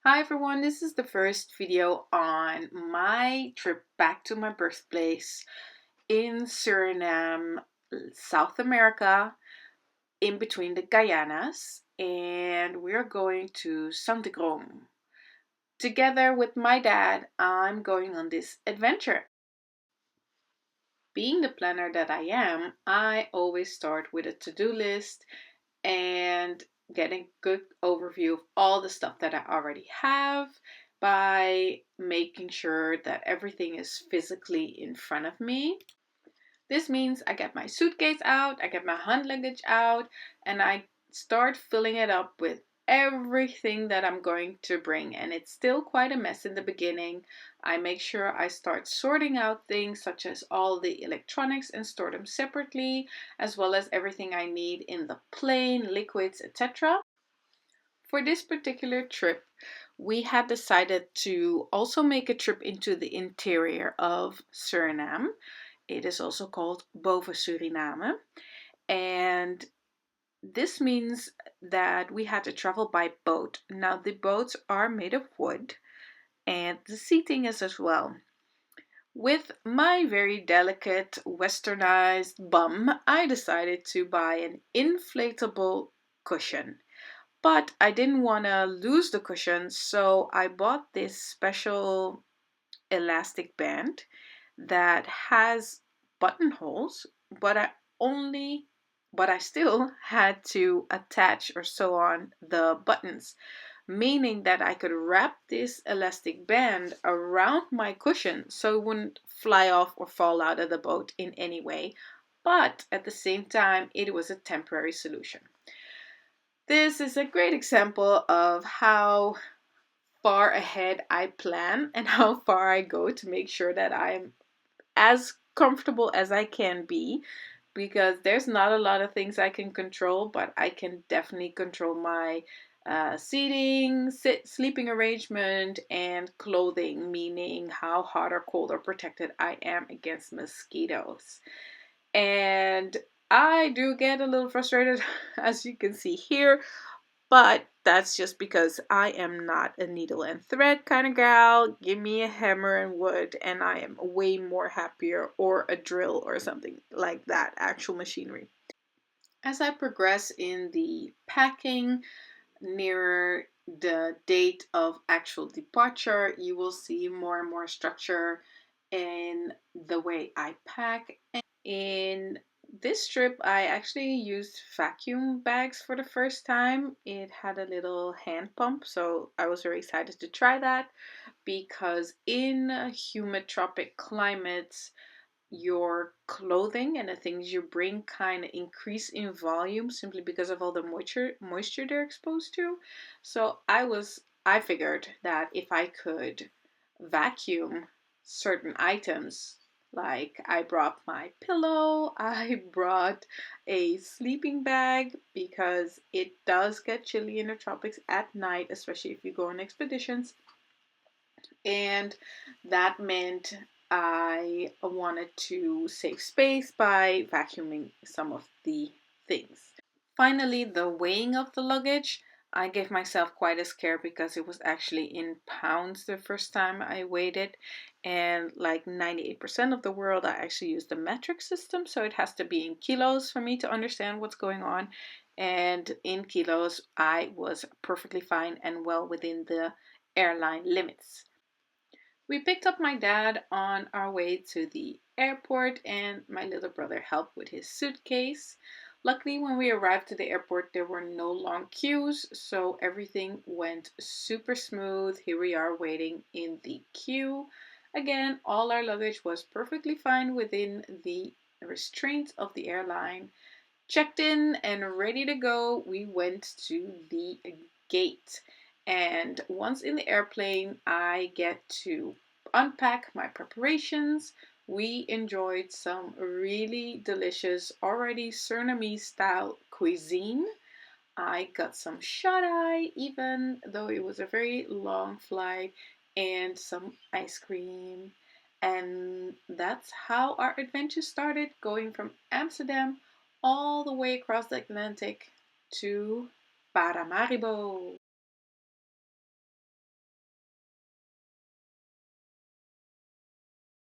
Hi everyone, this is the first video on my trip back to my birthplace in Suriname, South America, in between the Guyanas, and we're going to Santigrom. Together with my dad, I'm going on this adventure. Being the planner that I am, I always start with a to-do list and get a good overview of all the stuff that I already have by making sure that everything is physically in front of me. This means I get my suitcase out, I get my hand luggage out, and I start filling it up with everything that I'm going to bring. And it's still quite a mess in the beginning. I make sure I start sorting out things such as all the electronics and store them separately, as well as everything I need in the plane, liquids, etc. For this particular trip, we had decided to also make a trip into the interior of Suriname. It is also called Boven Suriname. And this means that we had to travel by boat. Now, the boats are made of wood and the seating is as well. With my very delicate westernized bum, I decided to buy an inflatable cushion. But I didn't want to lose the cushion, so I bought this special elastic band that has buttonholes, but I still had to attach or sew on the buttons, meaning that I could wrap this elastic band around my cushion so it wouldn't fly off or fall out of the boat in any way. But at the same time, it was a temporary solution. This is a great example of how far ahead I plan and how far I go to make sure that I'm as comfortable as I can be, because there's not a lot of things I can control, but I can definitely control my seating, sleeping arrangement, and clothing, meaning how hot or cold or protected I am against mosquitoes. And I do get a little frustrated, as you can see here, but that's just because I am not a needle and thread kind of gal. Give me a hammer and wood, and I am way more happier, or a drill or something like that, actual machinery. As I progress in the packing, nearer the date of actual departure, you will see more and more structure in the way I pack. In this trip, I actually used vacuum bags for the first time. It had a little hand pump, so I was very excited to try that because in humid tropic climates, your clothing and the things you bring kind of increase in volume simply because of all the moisture they're exposed to. So I figured that if I could vacuum certain items, like I brought my pillow, I brought a sleeping bag because it does get chilly in the tropics at night, especially if you go on expeditions. And that meant I wanted to save space by vacuuming some of the things. Finally, the weighing of the luggage. I gave myself quite a scare because it was actually in pounds the first time I weighed it. And like 98% of the world, I actually use the metric system. So it has to be in kilos for me to understand what's going on. And in kilos, I was perfectly fine and well within the airline limits. We picked up my dad on our way to the airport, and my little brother helped with his suitcase. Luckily, when we arrived to the airport, there were no long queues, so everything went super smooth. Here we are waiting in the queue. Again, all our luggage was perfectly fine within the restraints of the airline. Checked in and ready to go, we went to the gate. And once in the airplane, I get to unpack my preparations. We enjoyed some really delicious, already Surinamese style cuisine. I got some shut eye, even though it was a very long flight, and some ice cream. And that's how our adventure started, going from Amsterdam all the way across the Atlantic to Paramaribo.